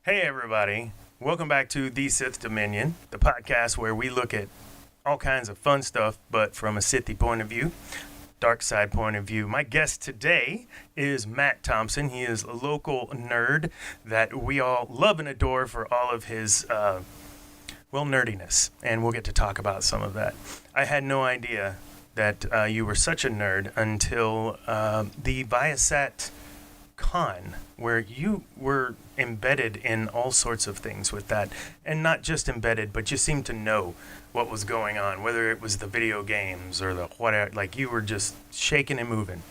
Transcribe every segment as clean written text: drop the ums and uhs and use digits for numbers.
Hey, everybody. Welcome back to the Sith Dominion, the podcast where we look at all kinds of fun stuff, but from a Sithy point of view, dark side point of view. My guest today is Matt Thompson. He is a local nerd that we all love and adore for all of his, nerdiness. And we'll get to talk about some of that. I had no idea that you were such a nerd until the Viasat Con, where you were embedded in all sorts of things with that, and not just embedded, but you seemed to know what was going on, whether it was the video games or the whatever. Like, you were just shaking and moving.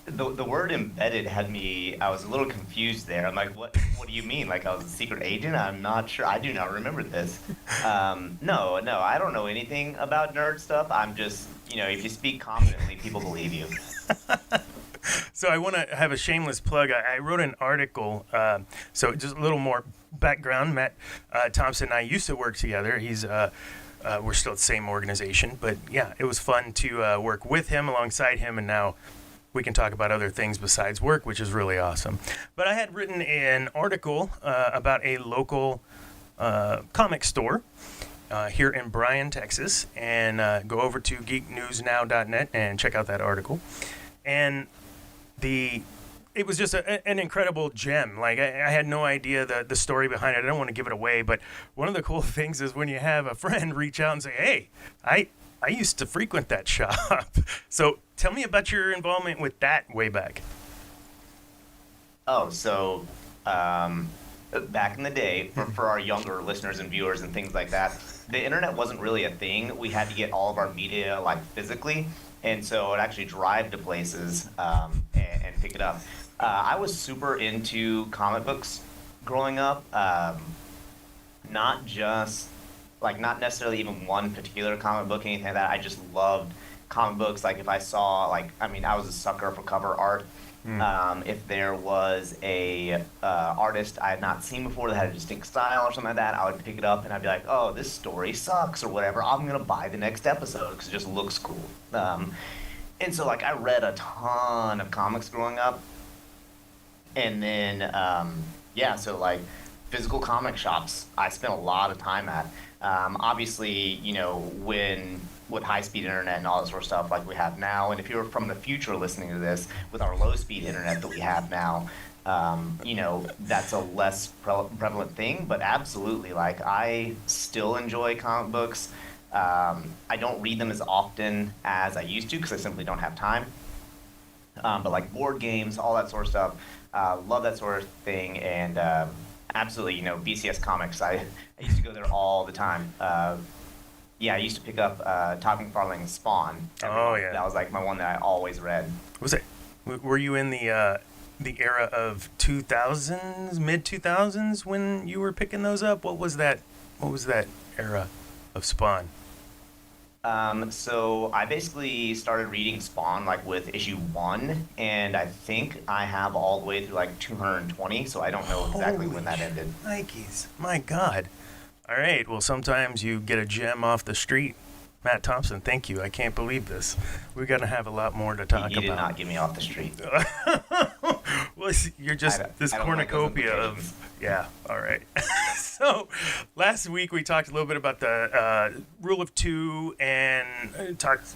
The word embedded had me. I was a little confused there. I'm like, what do you mean? Like I was a secret agent? I'm not sure. I do not remember this. No, I don't know anything about nerd stuff. I'm just, if you speak confidently, people believe you. So I want to have a shameless plug. I wrote an article, so just a little more background. Matt Thompson and I used to work together. We're still at the same organization, but yeah, it was fun to work with him, alongside him, and now we can talk about other things besides work, which is really awesome. But I had written an article about a local comic store here in Bryan, Texas, and go over to geeknewsnow.net and check out that article. And it was just an incredible gem. Like, I had no idea the story behind it. I don't want to give it away, but one of the cool things is when you have a friend reach out and say, hey, I used to frequent that shop. So tell me about your involvement with that way back. Oh, so back in the day, for our younger listeners and viewers and things like that, the internet wasn't really a thing. We had to get all of our media physically. And so I'd actually drive to places and pick it up. I was super into comic books growing up. Not necessarily even one particular comic book, anything like that. I just loved comic books. Like if I saw, I was a sucker for cover art. If there was a artist I had not seen before that had a distinct style or something like that, I would pick it up and I'd be like, oh, this story sucks or whatever. I'm going to buy the next episode because it just looks cool. And so I read a ton of comics growing up. And then, physical comic shops I spent a lot of time at. Obviously, with high-speed internet and all that sort of stuff like we have now, and if you're from the future listening to this, with our low-speed internet that we have now, that's a less prevalent thing, but absolutely, I still enjoy comic books. I don't read them as often as I used to because I simply don't have time. But board games, all that sort of stuff, love that sort of thing, and absolutely, BCS Comics. I used to go there all the time. I used to pick up Todd McFarlane's Spawn. Oh, yeah. That was my one that I always read. Were you in the era of 2000s, mid 2000s when you were picking those up? What was that era of Spawn? So I basically started reading Spawn with issue 1, and I think I have all the way through 220, so I don't know exactly when that ended. Nikes. My God. All right, well, sometimes you get a gem off the street. Matt Thompson, thank you. I can't believe this. We're going to have a lot to talk about. You did not get me off the street. Well, you're just this cornucopia of... Yeah, all right. So, last week we talked a little bit about the rule of two, and talked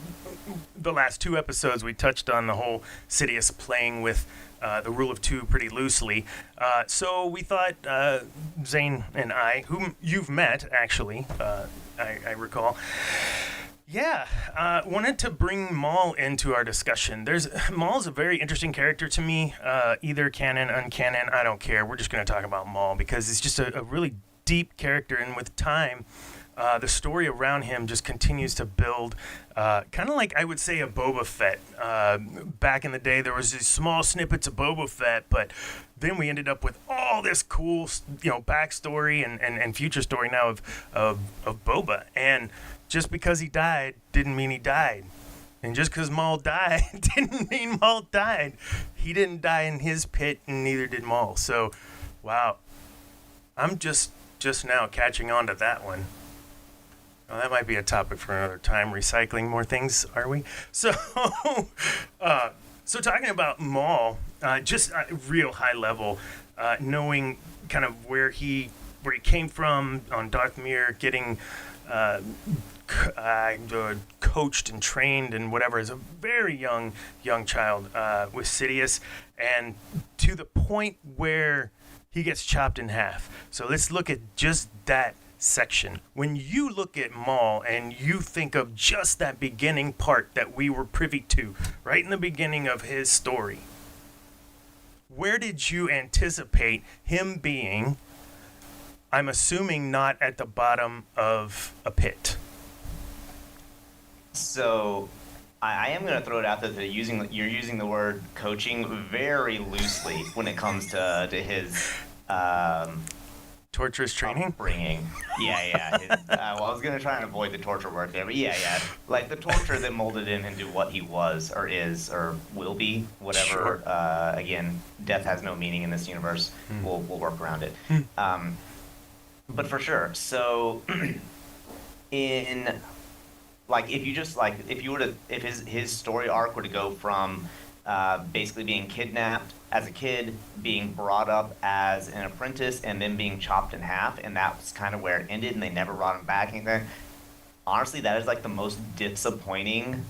the last 2 episodes we touched on the whole Sidious playing with the rule of two pretty loosely. So we thought Zane and I, whom you've met, actually, I recall, wanted to bring Maul into our discussion. Maul's a very interesting character to me, either canon, uncanon, I don't care. We're just going to talk about Maul because it's just a really deep character, and with time, the story around him just continues to build, kind of like I would say a Boba Fett. Back in the day, there was these small snippets of Boba Fett, but then we ended up with all this cool, backstory and future story now of Boba. And just because he died didn't mean he died. And just because Maul died didn't mean Maul died. He didn't die in his pit, and neither did Maul. So, wow. I'm just now catching on to that one. Well, that might be a topic for another time. Recycling more things, are we? So, so talking about Maul, just real high level, knowing kind of where he came from on Darth Maul, getting coached and trained and whatever as a very young child with Sidious, and to the point where he gets chopped in half. So let's look at just that section. When you look at Maul and you think of just that beginning part that we were privy to right in the beginning of his story, where did you anticipate him being? I'm assuming not at the bottom of a pit. So I am going to throw it out there that you're using the word coaching very loosely when it comes to his Torturous training? Upbringing. Yeah. Well, I was going to try and avoid the torture word there, but yeah. Like the torture that molded him into what he was or is or will be, whatever. Sure. Again, death has no meaning in this universe. We'll work around it. But for sure. So if his story arc were to go from basically being kidnapped as a kid, being brought up as an apprentice, and then being chopped in half, and that's kind of where it ended, and they never brought him back anything. Honestly, that is like the most disappointing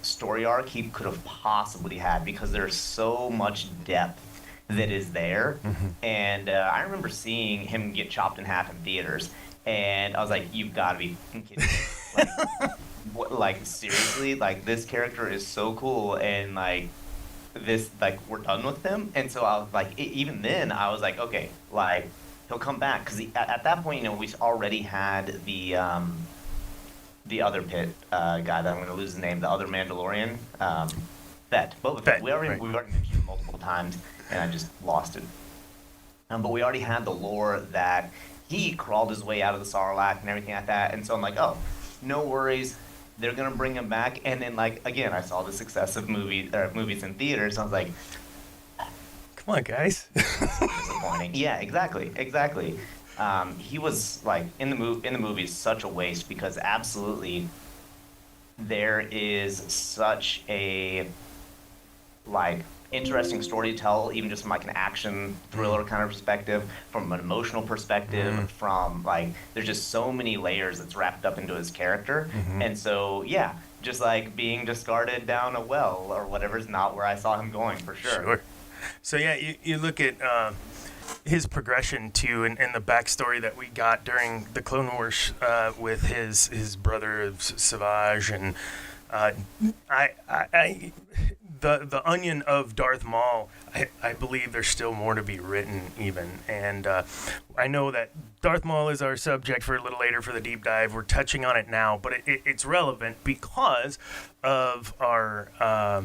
story arc he could have possibly had, because there's so much depth that is there. And I remember seeing him get chopped in half in theaters, and I was like, you've got to be kidding me. Seriously, this character is so cool, and we're done with him. And so I was even then I was like, okay, he'll come back, because at that point, we already had the other pit guy that I'm going to lose his name, the other Mandalorian, Boba Fett. We've already mentioned him multiple times, and I just lost it. But we already had the lore that he crawled his way out of the Sarlacc and everything like that, and so I'm like, oh, no worries. They're going to bring him back. And then, again, I saw the success of movies in theaters. I was like, come on, guys. Disappointing. Yeah, exactly. He was, in the movies, such a waste, because absolutely there is such a, interesting story to tell, even just from an action thriller kind of perspective, from an emotional perspective, from there's just so many layers that's wrapped up into his character. And so yeah, just being discarded down a well or whatever is not where I saw him going, for sure. So yeah, you look at his progression too, and the backstory that we got during the Clone Wars with his brother Savage, and the onion of Darth Maul, I believe there's still more to be written even. And I know that Darth Maul is our subject for a little later for the deep dive. We're touching on it now, but it's relevant because of our...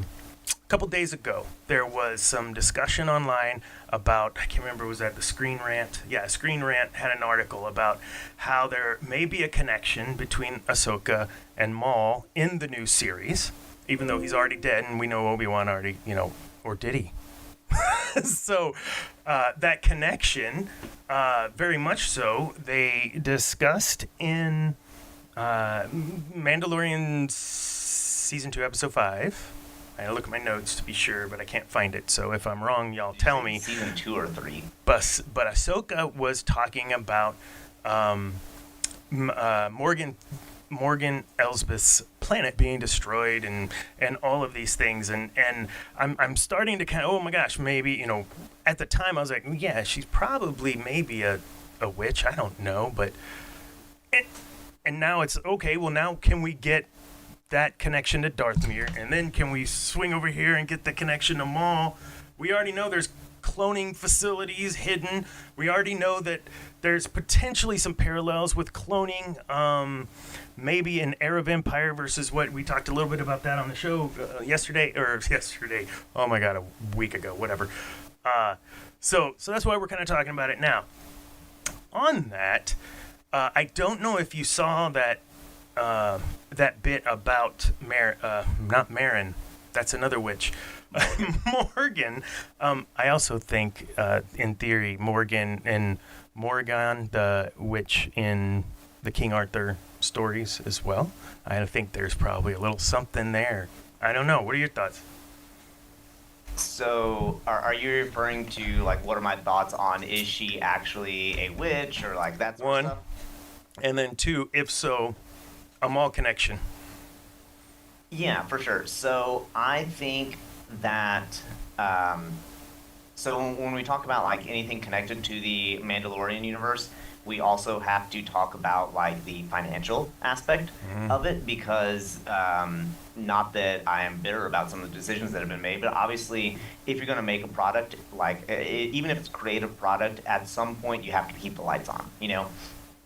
couple days ago, there was some discussion online about, I can't remember, was that the Screen Rant? Yeah, Screen Rant had an article about how there may be a connection between Ahsoka and Maul in the new series, even though he's already dead, and we know Obi-Wan already, or did he? So that connection, very much so, they discussed in Mandalorian Season 2, Episode 5. I look at my notes to be sure, but I can't find it. So if I'm wrong, y'all tell me. Season 2 or 3. But Ahsoka was talking about Morgan Elsbeth's planet being destroyed and all of these things. And I'm starting to kind of, oh my gosh, maybe, at the time I was like, yeah, she's probably maybe a witch. I don't know. But and now it's, okay, well, now can we get that connection to Darth Maul, and then can we swing over here and get the connection to Maul? We already know there's cloning facilities hidden. We already know that there's potentially some parallels with cloning, maybe an Arab Empire versus what we talked a little bit about that on the show yesterday. Oh my God, a week ago, whatever. So that's why we're kind of talking about it now. On that, I don't know if you saw that bit about not Marin, that's another witch, Morgan. I also think, in theory, Morgan and Morgan, the witch in the King Arthur stories as well. I think there's probably a little something there. I don't know. What are your thoughts? So, are you referring to like what are my thoughts on is she actually a witch or like that sort One, of stuff? and then two, if so, a Maul connection. Yeah, for sure. So I think that so when we talk about like anything connected to the Mandalorian universe, we also have to talk about like the financial aspect of it because not that I am bitter about some of the decisions that have been made, but obviously if you're going to make a product like even if it's a creative product, at some point you have to keep the lights on, you know.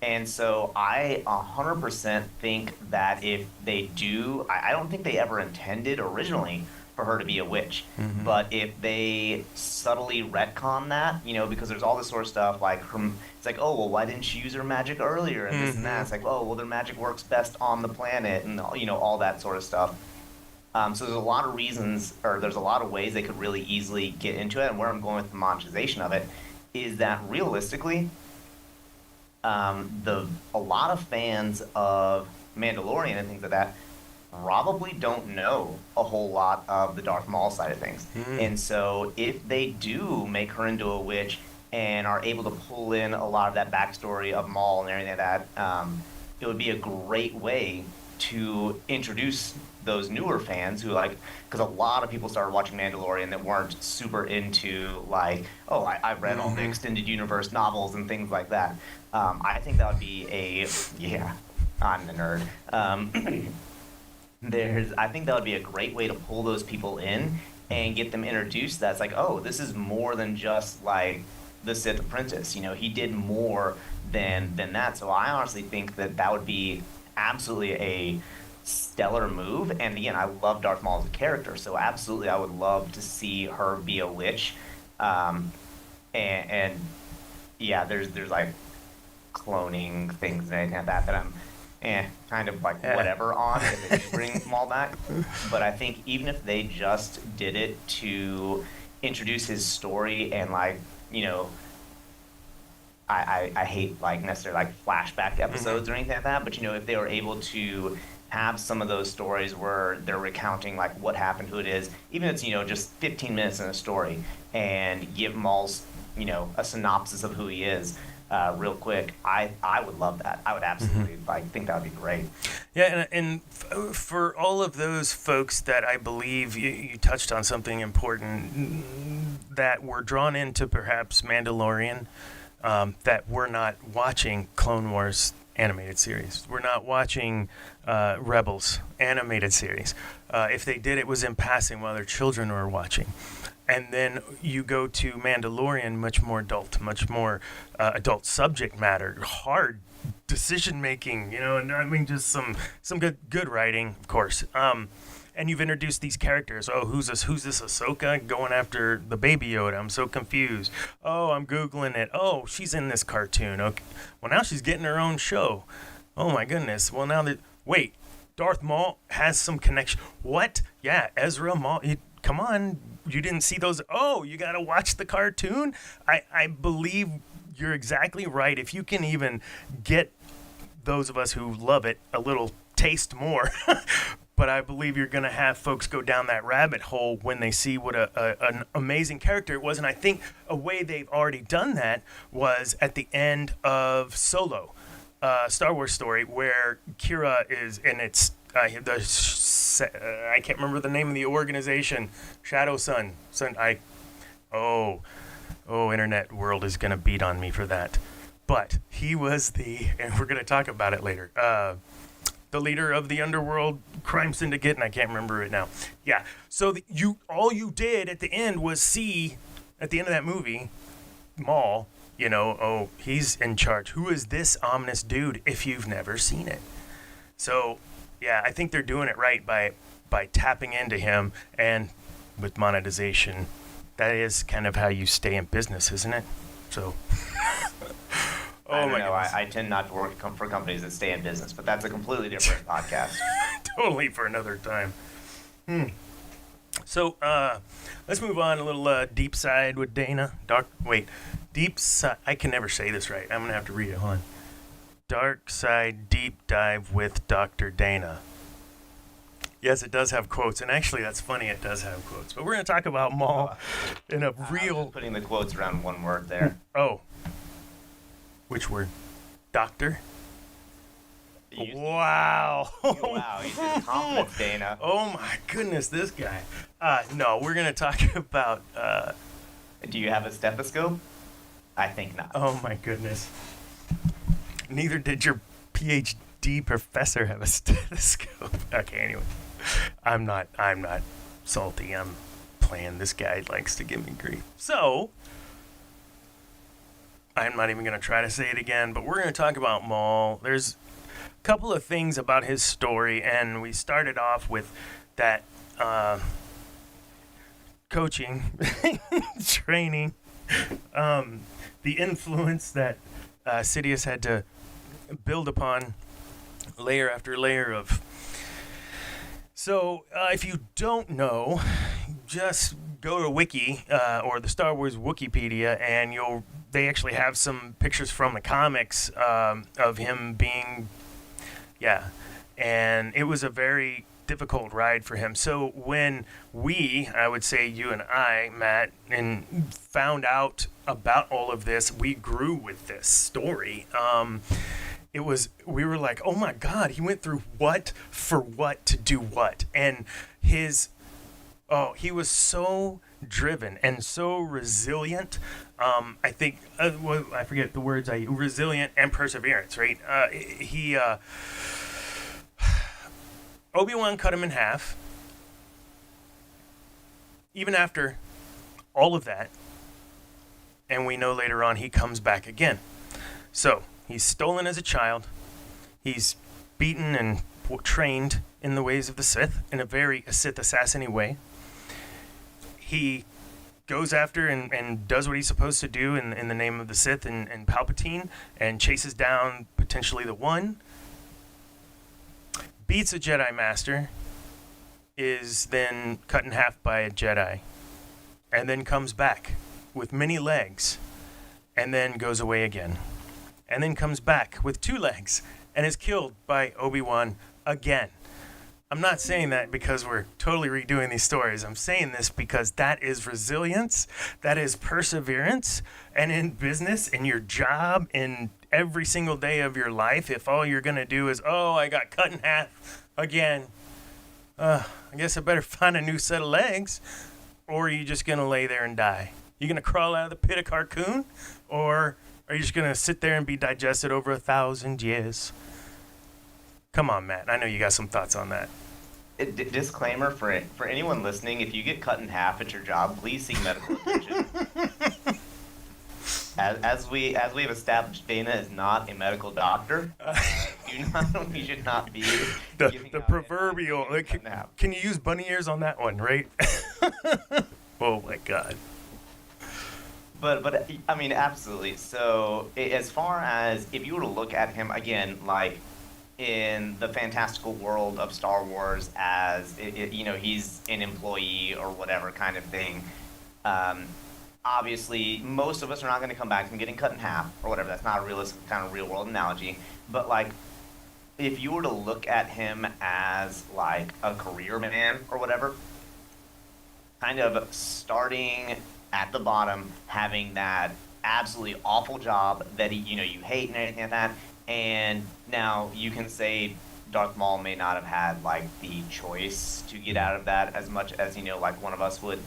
And so I 100% think that if they do, I don't think they ever intended originally for her to be a witch. But if they subtly retcon that, you know, because there's all this sort of stuff like it's like, oh, well, why didn't she use her magic earlier and this and that? It's like, oh, well, their magic works best on the planet and, you know, all that sort of stuff. So there's a lot of reasons, or there's a lot of ways they could really easily get into it. And where I'm going with the monetization of it is that realistically, a lot of fans of Mandalorian and things like that probably don't know a whole lot of the Darth Maul side of things. And so if they do make her into a witch and are able to pull in a lot of that backstory of Maul and everything like that, it would be a great way to introduce those newer fans who like, because a lot of people started watching Mandalorian that weren't super into like, oh, I read all the extended universe novels and things like that. I think that would be I'm the nerd. I think that would be a great way to pull those people in and get them introduced. That's like, oh, this is more than just like the Sith apprentice. You know, he did more than that. So I honestly think that would be absolutely a stellar move. And again, I love Darth Maul as a character, so absolutely I would love to see her be a witch. And yeah, there's like cloning things and anything like that I'm kind of like whatever on if they bring Maul back. But I think even if they just did it to introduce his story and like, you know, I hate like necessarily like flashback episodes or anything like that, but you know, if they were able to have some of those stories where they're recounting like what happened, who it is, even if it's, you know, just 15 minutes in a story, and give Maul's, you know, a synopsis of who he is real quick, I would love that. I would absolutely like think that would be great. Yeah, and for all of those folks that I believe you touched on something important, that were drawn into perhaps Mandalorian, that we're not watching Clone Wars animated series. We're not watching Rebels animated series. If they did, it was in passing while their children were watching. And then you go to Mandalorian, much more adult subject matter, hard decision making, you know, and I mean just some good writing, of course. And you've introduced these characters. Oh, who's this Ahsoka going after the baby Yoda? I'm so confused. Oh, I'm Googling it. Oh, she's in this cartoon. Okay. Well, now she's getting her own show. Oh, my goodness. Well, now that... Wait, Darth Maul has some connection. What? Yeah, Ezra Maul. Come on. You didn't see those? Oh, you got to watch the cartoon? I believe you're exactly right. If you can even get those of us who love it a little taste more... But I believe you're going to have folks go down that rabbit hole when they see what an amazing character it was. And I think a way they've already done that was at the end of Solo, Star Wars story, where Kira is, and it's I can't remember the name of the organization, Shadow Sun. Internet world is going to beat on me for that. But he was and we're going to talk about it later, the leader of the underworld crime syndicate, and I can't remember it now. Yeah. So all you did at the end was see, at the end of that movie, Maul, you know, oh, he's in charge. Who is this ominous dude if you've never seen it? So, yeah, I think they're doing it right by tapping into him, and with monetization, that is kind of how you stay in business, isn't it? So... I don't know. I tend not to work for companies that stay in business, but that's a completely different podcast. Totally for another time. So let's move on a little deep side with Dana. Deep side. I can never say this right. I'm going to have to read it. Hold on. Dark side deep dive with Dr. Dana. Yes, it does have quotes, and actually, that's funny. It does have quotes, but we're going to talk about Maul in a real. Putting the quotes around one word there. Oh, which word? Doctor. Wow. Wow, you did confidence, Dana. Oh my goodness, this guy. No, we're going to talk about. Do you have a stethoscope? I think not. Oh my goodness. Neither did your PhD professor have a stethoscope. Okay, anyway. I'm not salty. I'm playing. This guy likes to give me grief. So, I'm not even going to try to say it again, but we're going to talk about Maul. There's a couple of things about his story, and we started off with that coaching, training, the influence that Sidious had to build upon layer after layer of. So, if you don't know, just go to Wiki or the Star Wars Wikipedia, and they actually have some pictures from the comics of him being, and it was a very difficult ride for him. So when I would say you and I, Matt, and found out about all of this, we grew with this story. We were like, oh my God, he went through what for what to do what. And he was so driven and so resilient. I think, I forget the words resilient and perseverance, right? Obi-Wan cut him in half. Even after all of that, and we know later on he comes back again. So, he's stolen as a child. He's beaten and trained in the ways of the Sith, in a very Sith assassin-y way. He goes after and does what he's supposed to do in the name of the Sith and Palpatine, and chases down potentially the One. Beats a Jedi Master, is then cut in half by a Jedi, and then comes back with many legs, and then goes away again. And then comes back with 2 legs and is killed by Obi-Wan again. I'm not saying that because we're totally redoing these stories. I'm saying this because that is resilience, that is perseverance, and in business, in your job, in every single day of your life, if all you're going to do is, I got cut in half again, I guess I better find a new set of legs, or are you just going to lay there and die? You going to crawl out of the pit of Carcoon, or are you just going to sit there and be digested over 1,000 years? Come on, Matt. I know you got some thoughts on that. Disclaimer for anyone listening: if you get cut in half at your job, please seek medical attention. As we have established, Dana is not a medical doctor. We should not be the proverbial. Can you use bunny ears on that one, right? Oh my God. But I mean, absolutely. So as far as if you were to look at him again, like in the fantastical world of Star Wars, as he's an employee or whatever kind of thing. Obviously, most of us are not going to come back from getting cut in half or whatever. That's not a realistic kind of real world analogy. But like, if you were to look at him as like a career man or whatever, kind of starting at the bottom, having that absolutely awful job that you hate and everything like that, and now you can say Darth Maul may not have had like the choice to get out of that as much as like one of us would.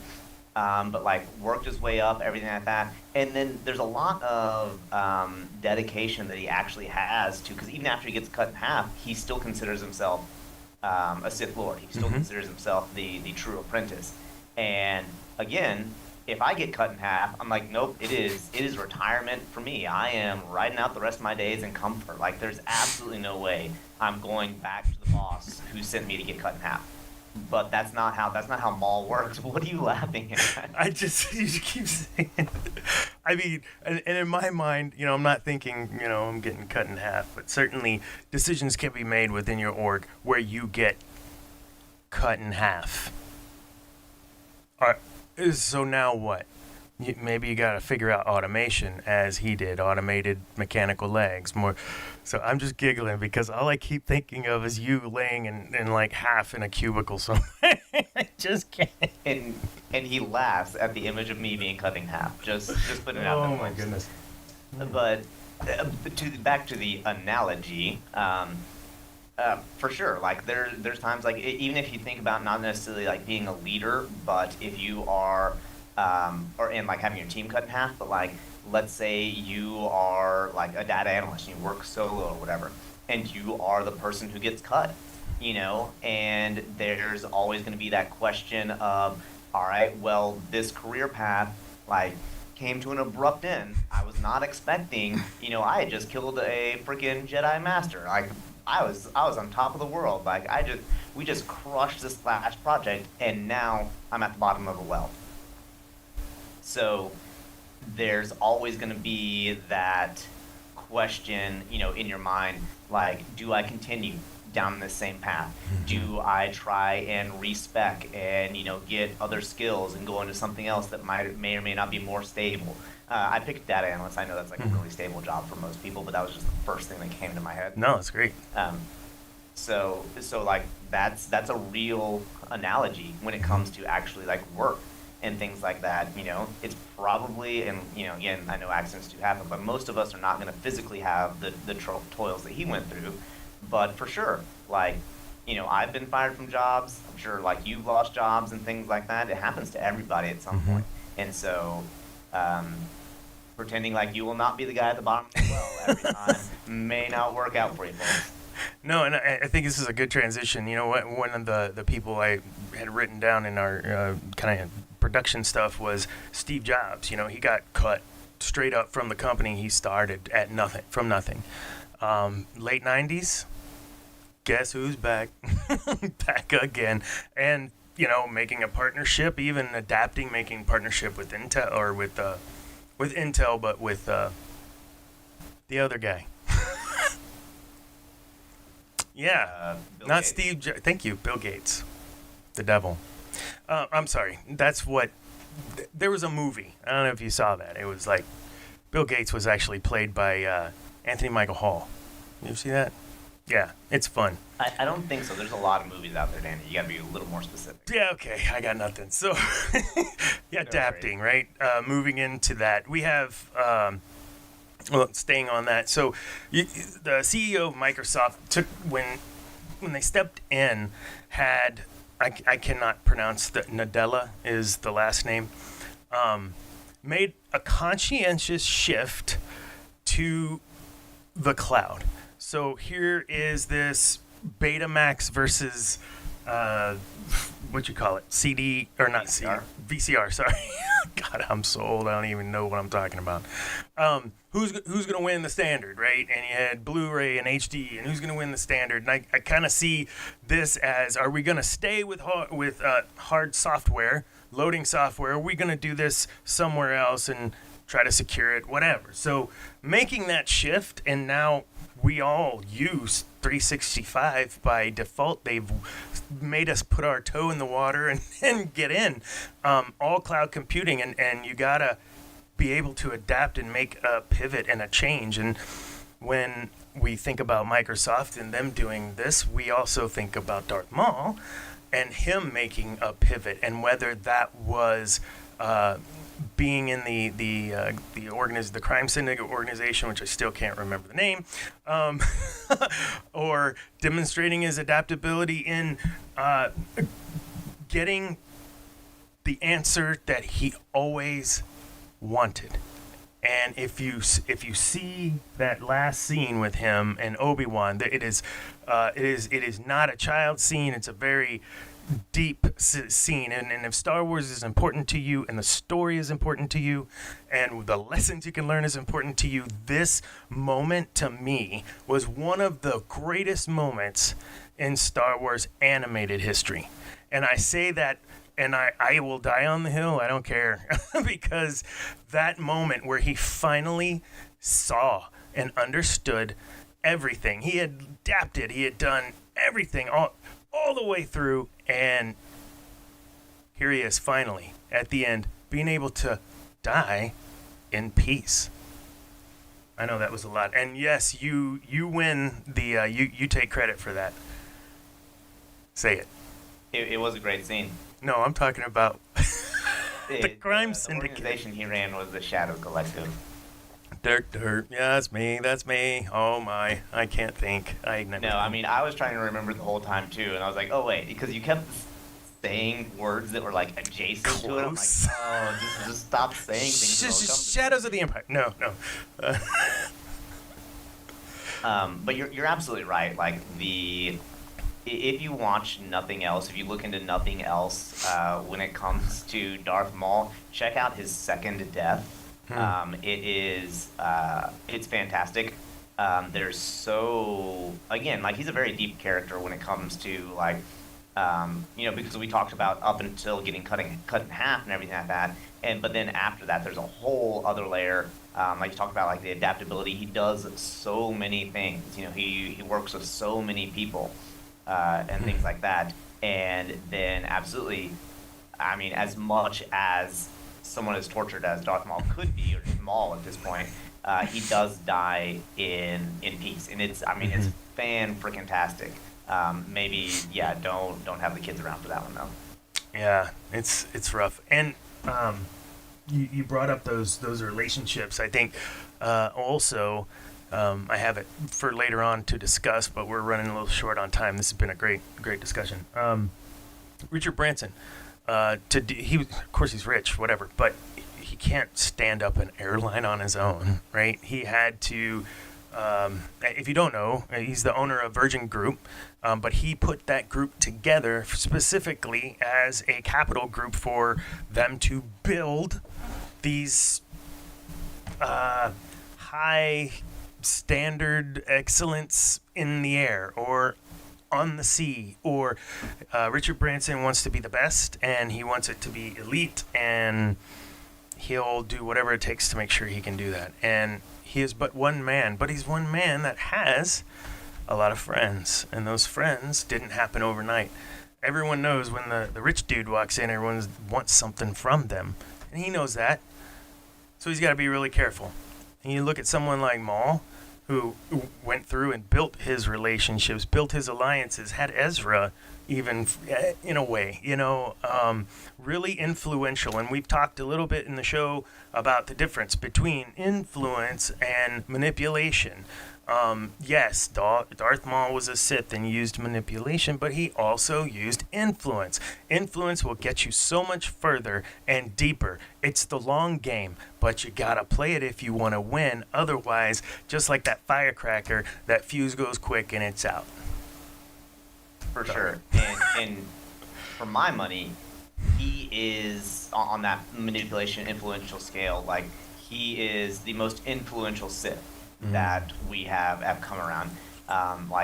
But like worked his way up, everything like that. And then there's a lot of dedication that he actually has to, because even after he gets cut in half, he still considers himself a Sith Lord. He still considers himself the true apprentice. And again, if I get cut in half, I'm like, nope, it is retirement for me. I am riding out the rest of my days in comfort. Like there's absolutely no way I'm going back to the boss who sent me to get cut in half. But that's not how Maul works. What are you laughing at? You just keep saying it. I mean, and in my mind, I'm not thinking, I'm getting cut in half, but certainly decisions can be made within your org where you get cut in half. All right, so now what? maybe you got to figure out automation as he did, automated mechanical legs more. So I'm just giggling because all I keep thinking of is you laying in like half in a cubicle somewhere. I just can't. And he laughs at the image of me being cut in half. Just putting it out there. Oh my goodness. But back to the analogy, for sure. Like there's times like even if you think about not necessarily like being a leader, but if you are or in like having your team cut in half, but like let's say you are like a data analyst and you work solo or whatever, and you are the person who gets cut, and there's always going to be that question of, all right, well, this career path like came to an abrupt end. I was not expecting, I had just killed a freaking Jedi Master. Like I was on top of the world. Like we just crushed this last project, and now I'm at the bottom of a well. So there's always going to be that question, in your mind, like, do I continue down this same path? Do I try and respec and, get other skills and go into something else that may or may not be more stable? I picked data analyst. I know that's like a really stable job for most people, but that was just the first thing that came to my head. No, it's great. So like that's a real analogy when it comes to actually like work and things like that. It's probably, and again, I know accidents do happen, but most of us are not going to physically have the toils that he went through. But for sure, like, I've been fired from jobs. I'm sure like you've lost jobs and things like that. It happens to everybody at some point. And so pretending like you will not be the guy at the bottom of the well every time may not work out for you, folks. No, and I think this is a good transition. One of the people I had written down in our kind of production stuff was Steve Jobs. He got cut straight up from the company he started at nothing, from nothing. Late 90s, guess who's back? Back again. And, making a partnership, even adapting, making partnership with Intel, or with Intel, but with the other guy. Yeah, not Gates. Steve. Thank you, Bill Gates, the devil. I'm sorry. That's what. There was a movie. I don't know if you saw that. It was like Bill Gates was actually played by Anthony Michael Hall. You see that? Yeah, it's fun. I don't think so. There's a lot of movies out there, Danny. You got to be a little more specific. Yeah, okay. I got nothing. So, yeah, adapting, right? Moving into that, we have. Well, staying on that. So, the CEO of Microsoft took when they stepped in, had I cannot pronounce the Nadella is the last name. Made a conscientious shift to the cloud. So here is this Betamax versus what you call it, CD or not VCR. VCR. Sorry, God, I'm so old. I don't even know what I'm talking about. Who's going to win the standard, right? And you had Blu-ray and HD, and who's going to win the standard? And I kind of see this as: are we going to stay with hard software, loading software? Are we going to do this somewhere else and try to secure it, whatever? So making that shift, and now we all use 365 by default. They've made us put our toe in the water and get in. All cloud computing, and you gotta be able to adapt and make a pivot and a change. And when we think about Microsoft and them doing this, we also think about Darth Maul and him making a pivot, and whether that was being in the crime syndicate organization, which I still can't remember the name, or demonstrating his adaptability in getting the answer that he always wanted. And if you see that last scene with him and Obi-Wan, it is not a child scene. It's a very deep scene, and if Star Wars is important to you, and the story is important to you, and the lessons you can learn is important to you, this moment to me was one of the greatest moments in Star Wars animated history. And I say that, and I will die on the hill, I don't care, because that moment where he finally saw and understood everything, he had adapted, he had done everything all the way through, and here he is finally at the end being able to die in peace. I know that was a lot. And yes, you win the, you take credit for that. Say it. It was a great scene. No, I'm talking about the crime syndicate. The organization he ran was the Shadow Collective. Dirt. Yeah, that's me. Oh my, I can't think. I was trying to remember the whole time too, and I was like, oh wait, because you kept saying words that were like adjacent to it. I'm like, oh, just stop saying things. Just Shadows of the Empire. No. But you're absolutely right. Like if you watch nothing else, if you look into nothing else when it comes to Darth Maul, check out his second death. It's fantastic. There's he's a very deep character when it comes to like, because we talked about up until getting cut in half and everything like that, but then after that, there's a whole other layer. Like you talked about, like the adaptability. He does so many things. He works with so many people and things like that. And then absolutely, as much as someone as tortured as Darth Maul could be, or Maul at this point, he does die in peace, and it's fan-freaking-tastic. Don't have the kids around for that one though. Yeah, it's rough. And you brought up those relationships. I think also I have it for later on to discuss, but we're running a little short on time. This has been a great discussion. Richard Branson. Of course he's rich, whatever, but he can't stand up an airline on his own, right? He had to, if you don't know, he's the owner of Virgin Group, but he put that group together specifically as a capital group for them to build these high standard excellence in the air or on the sea, or Richard Branson wants to be the best and he wants it to be elite, and he'll do whatever it takes to make sure he can do that. And he is but one man, but he's one man that has a lot of friends, and those friends didn't happen overnight. Everyone knows when the rich dude walks in, everyone wants something from them, and he knows that, so he's got to be really careful. And you look at someone like Maul, who went through and built his relationships, built his alliances, had Ezra even in a way, really influential. And we've talked a little bit in the show about the difference between influence and manipulation. Yes, Darth Maul was a Sith and used manipulation, but he also used influence. Influence will get you so much further and deeper. It's the long game, but you gotta play it if you want to win. Otherwise, just like that firecracker, that fuse goes quick and it's out. For sure. And for my money, he is on that manipulation influential scale. Like, he is the most influential Sith that we have come around.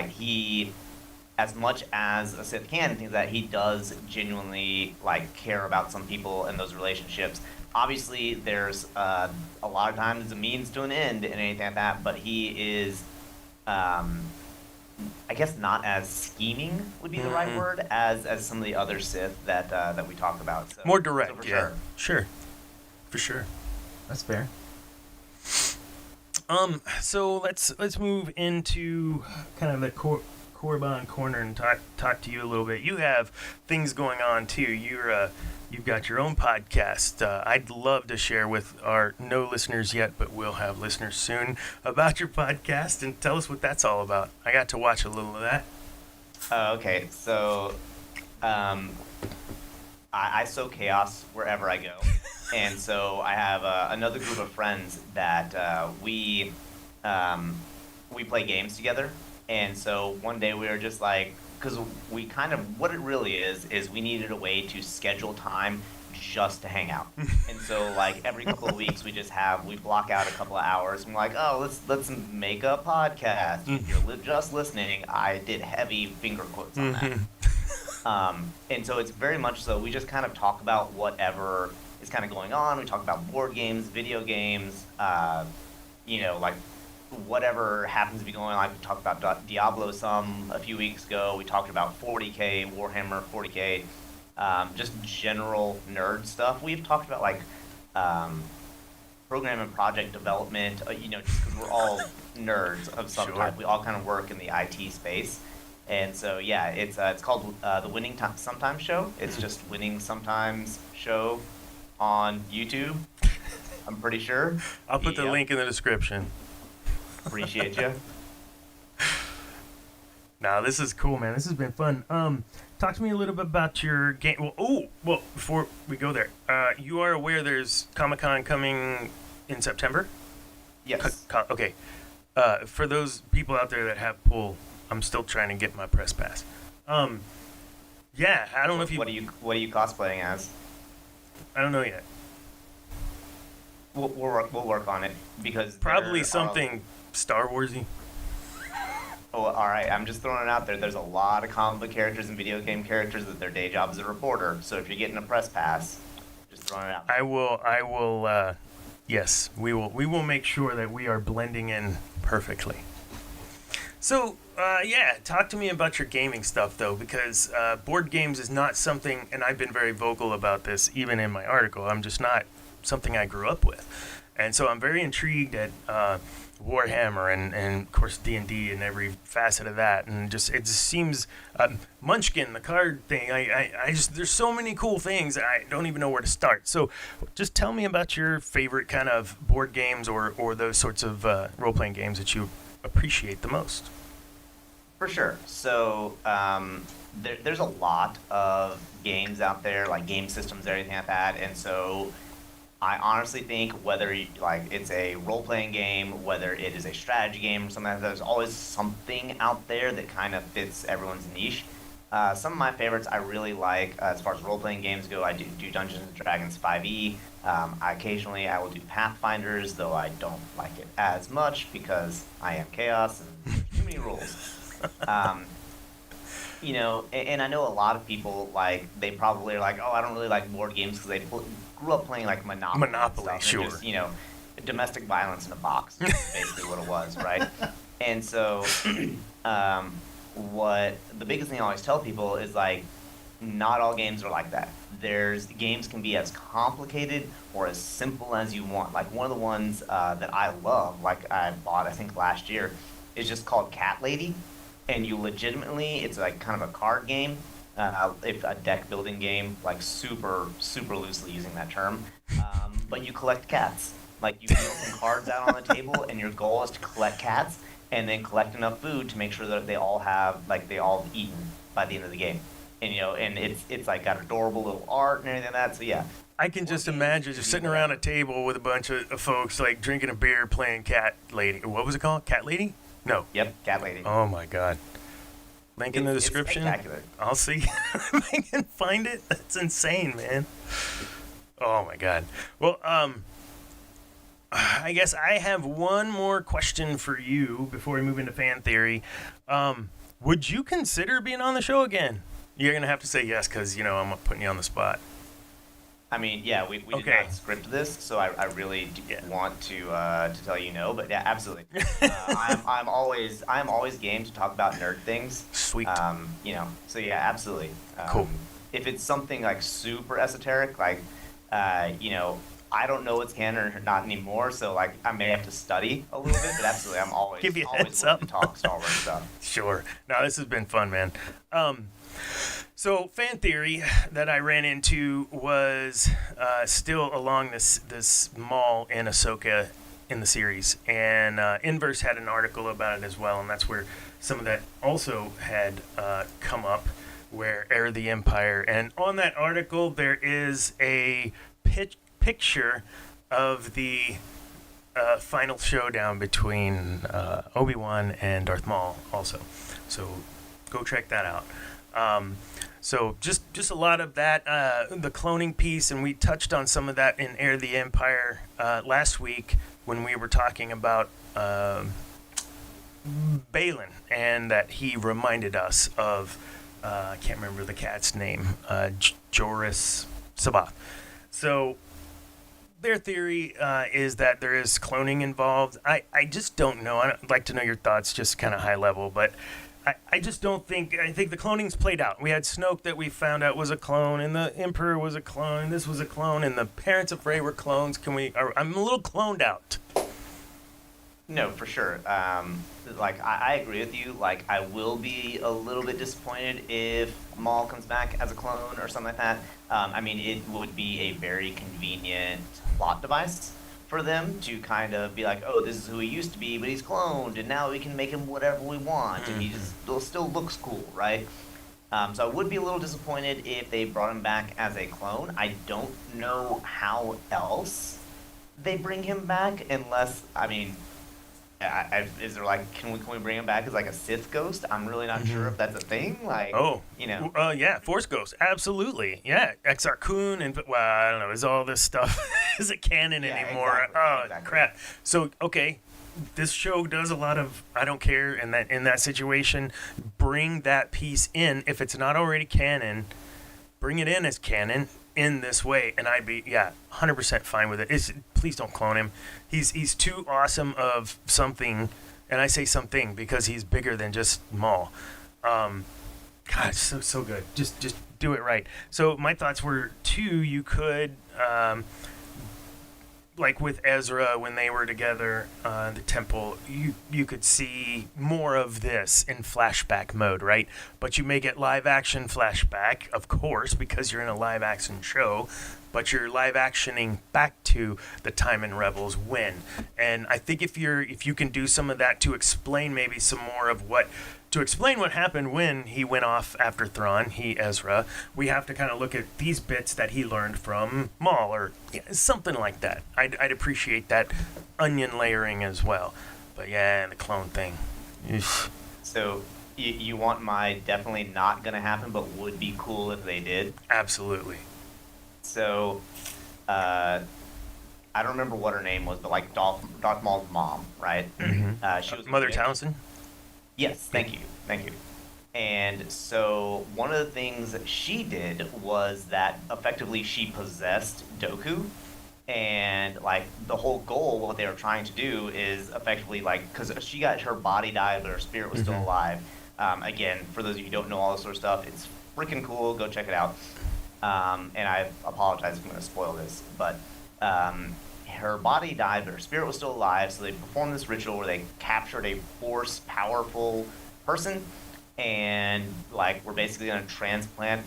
He, as much as a Sith can, things that he does genuinely care about some people and those relationships. Obviously, there's a lot of times a means to an end and anything like that, but he is, I guess, not as scheming would be the right word as some of the other Sith that we talk about. So, more direct, so yeah. Sure. For sure. That's fair. So let's move into kind of the Korban corner and talk to you a little bit. You have things going on too. You've got your own podcast. I'd love to share with our no listeners yet, but we'll have listeners soon, about your podcast, and tell us what that's all about. I got to watch a little of that. Okay, so I sow chaos wherever I go. And so I have another group of friends that we play games together. And so one day we were just like, because we kind of, what it really is we needed a way to schedule time just to hang out. And so every couple of weeks we block out a couple of hours and we're like, oh, let's make a podcast. If you're just listening, I did heavy finger quotes on that. And so it's very much so we just kind of talk about whatever is kind of going on. We talk about board games, video games, whatever happens to be going on. We talked about Diablo some a few weeks ago. We talked about 40K, Warhammer 40K, just general nerd stuff. We've talked about program and project development, just because we're all nerds of some Sure. type. We all kind of work in the IT space. And so, yeah, it's called the Winning Sometimes Show. It's just Winning Sometimes Show on YouTube, I'm pretty sure. I'll put the Yep. link in the description. Appreciate you. Now, this is cool, man. This has been fun. Talk to me a little bit about your game. Well, before we go there, you are aware there's Comic-Con coming in September? Yes. Okay. For those people out there that have pull, I'm still trying to get my press pass. Yeah, I don't know if you. What are you cosplaying as? I don't know yet. We'll work on it because Probably something Star Warsy. Oh, all right. I'm just throwing it out there. There's a lot of comic book characters and video game characters that their day job is a reporter. So if you're getting a press pass, just throwing it out there. I will. Yes, we will. We will make sure that we are blending in perfectly. So, yeah, talk to me about your gaming stuff, though, because board games is not something, and I've been very vocal about this even in my article, I'm just not something I grew up with. And so I'm very intrigued at Warhammer and of course, D&D and every facet of that. And it just seems, Munchkin, the card thing, I just, there's so many cool things, I don't even know where to start. So just tell me about your favorite kind of board games or those sorts of role-playing games that you appreciate the most. For sure. So there's a lot of games out there, like game systems, everything like that. And so I honestly think whether it's a role-playing game, whether it is a strategy game or something like that, there's always something out there that kind of fits everyone's niche. Some of my favorites I really like, as far as role-playing games go, I do Dungeons & Dragons 5e. Occasionally I will do Pathfinders, though I don't like it as much because I am chaos and there's too many rules. And I know a lot of people, they probably are like, oh, I don't really like board games because they grew up playing, Monopoly. Monopoly, and sure. Just, domestic violence in a box is basically what it was, right? And so what the biggest thing I always tell people is, not all games are like that. Games can be as complicated or as simple as you want. One of the ones that I love, I bought, I think, last year, is just called Cat Lady. And you legitimately, it's kind of a card game, if a deck building game, super, super loosely using that term. But you collect cats. You deal some cards out on the table, and your goal is to collect cats, and then collect enough food to make sure that they all have, they all have eaten by the end of the game. And and it's got adorable little art and everything like that. So yeah. I can just imagine just sitting around a table with a bunch of folks drinking a beer, playing Cat Lady. What was it called? Cat Lady? No. Yep, Cat Lady. Oh my God. Link in the description. It's spectacular. I'll see if I can find it. That's insane, man. Oh my God. Well, I guess I have one more question for you before we move into fan theory. Would you consider being on the show again? You're gonna have to say yes, because I'm putting you on the spot. I mean, yeah, we did not script this, so I really want to tell you no, but yeah, absolutely. I'm always game to talk about nerd things. Sweet. So yeah, absolutely. Cool. If it's something super esoteric, I don't know what's canon or not anymore, so I may have to study a little bit, but absolutely, I'm always Give you a always heads willing up. to talk Star Wars stuff. Sure. No, this has been fun, man. So fan theory that I ran into was still along this Maul and Ahsoka in the series, and Inverse had an article about it as well, and that's where some of that also had come up, where Heir of the Empire, and on that article there is a picture of the final showdown between Obi-Wan and Darth Maul also. So go check that out. So just a lot of that, the cloning piece, and we touched on some of that in Heir of the Empire last week when we were talking about Balin, and that he reminded us of, I can't remember the cat's name, Joris Sabath. So their theory is that there is cloning involved. I just don't know. I'd like to know your thoughts, just kind of high level, but I just don't think. I think the cloning's played out. We had Snoke that we found out was a clone, and the Emperor was a clone, and this was a clone, and the parents of Rey were clones. I'm a little cloned out. No, for sure. I agree with you. Like, I will be a little bit disappointed if Maul comes back as a clone or something like that. I mean, it would be a very convenient plot device for them to kind of be like, oh, this is who he used to be, but he's cloned, and now we can make him whatever we want, and he still looks cool, right? So I would be a little disappointed if they brought him back as a clone. I don't know how else they bring him back, unless, I mean, is there like, can we bring him back as like a Sith ghost? I'm really not sure if that's a thing. Like, yeah, Force ghost, absolutely, yeah. Exar Kun and I don't know, is all this stuff is it canon anymore? Exactly. Crap. So okay, this show does a lot of I don't care in that situation. Bring that piece in if it's not already canon. Bring it in as canon in this way, and I'd be 100% fine with it. Please don't clone him. He's too awesome of something, and I say something because he's bigger than just Maul. God, so good. Just do it right. So my thoughts were you could like with Ezra when they were together in the temple, you could see more of this in flashback mode, right? But you may get live action flashback, of course, because you're in a live action show, but you're live actioning back to the time in Rebels when. And I think if you can do some of that to explain maybe some more of what happened when he went off after Thrawn, Ezra, we have to kind of look at these bits that he learned from Maul or something like that. I'd appreciate that onion layering as well. But yeah, the clone thing. Eesh. So you want my definitely not going to happen, but would be cool if they did? Absolutely. So, I don't remember what her name was, but like Darth Maul's mom, right? Mm-hmm. She was Mother Townsend? Yes, thank you. And so one of the things that she did was that effectively she possessed Dooku, and like the whole goal, what they were trying to do is effectively like, because she got her body died, but her spirit was still alive. Again, for those of you who don't know all this sort of stuff, it's freaking cool. Go check it out. And I apologize if I'm going to spoil this, but her body died, but her spirit was still alive, so they performed this ritual where they captured a Force powerful person, and like we're basically going to transplant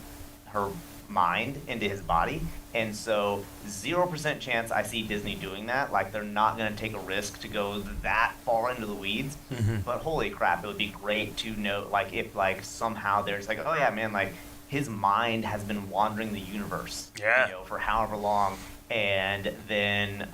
her mind into his body. And so 0% chance I see Disney doing that. Like, they're not going to take a risk to go that far into the weeds. But holy crap, it would be great to know, like, if like somehow there's like, oh yeah, man, like his mind has been wandering the universe, for however long. And then,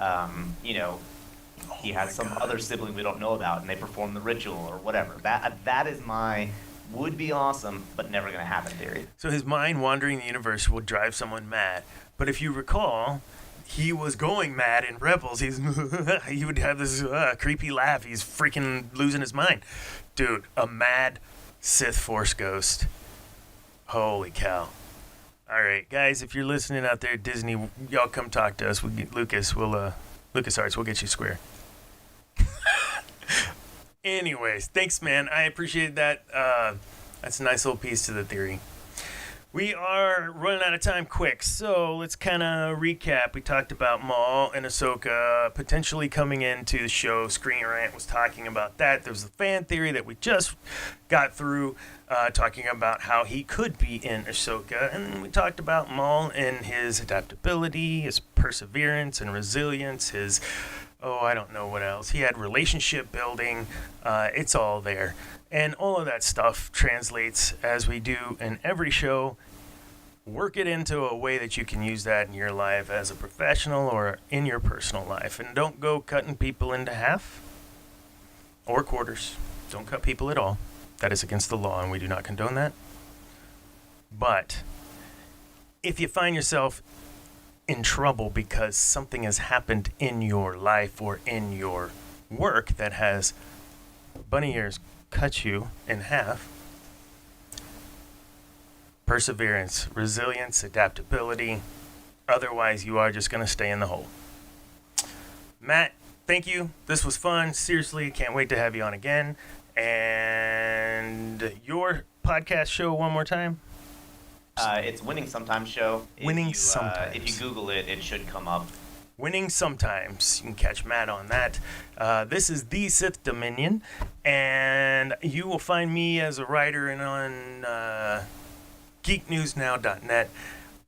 he has some other sibling we don't know about, and they perform the ritual or whatever. That is my would be awesome, but never going to happen theory. So his mind wandering the universe will drive someone mad. But if you recall, he was going mad in Rebels. He would have this creepy laugh. He's freaking losing his mind. Dude, a mad Sith Force ghost. Holy cow. All right, guys, if you're listening out there, Disney, y'all come talk to us. LucasArts, we'll get you square. Anyways, thanks, man. I appreciate that. That's a nice little piece to the theory. We are running out of time quick, so let's kind of recap. We talked about Maul and Ahsoka potentially coming into the show. Screen Rant was talking about that. There was the fan theory that we just got through, talking about how he could be in Ahsoka. And then we talked about Maul and his adaptability, his perseverance and resilience, I don't know what else. He had relationship building. It's all there. And all of that stuff translates, as we do in every show. Work it into a way that you can use that in your life as a professional or in your personal life. And don't go cutting people into half or quarters. Don't cut people at all. That is against the law, and we do not condone that. But if you find yourself in trouble because something has happened in your life or in your work that has bunny ears cut you in half, perseverance, resilience, adaptability. Otherwise, you are just going to stay in the hole. Matt, thank you. This was fun. Seriously, can't wait to have you on again. And And your podcast show one more time? It's Winning Sometimes Show. Winning Sometimes. If you Google it, it should come up. Winning Sometimes. You can catch Matt on that. This is the Sith Dominion, and you will find me as a writer and on geeknewsnow.net.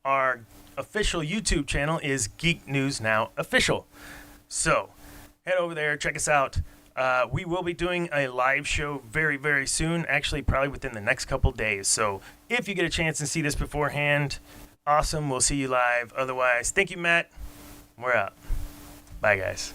Our official YouTube channel is Geek News Now Official. So head over there, check us out. We will be doing a live show very, very soon, actually probably within the next couple days. So if you get a chance to see this beforehand, awesome. We'll see you live. Otherwise, thank you, Matt. We're out. Bye, guys.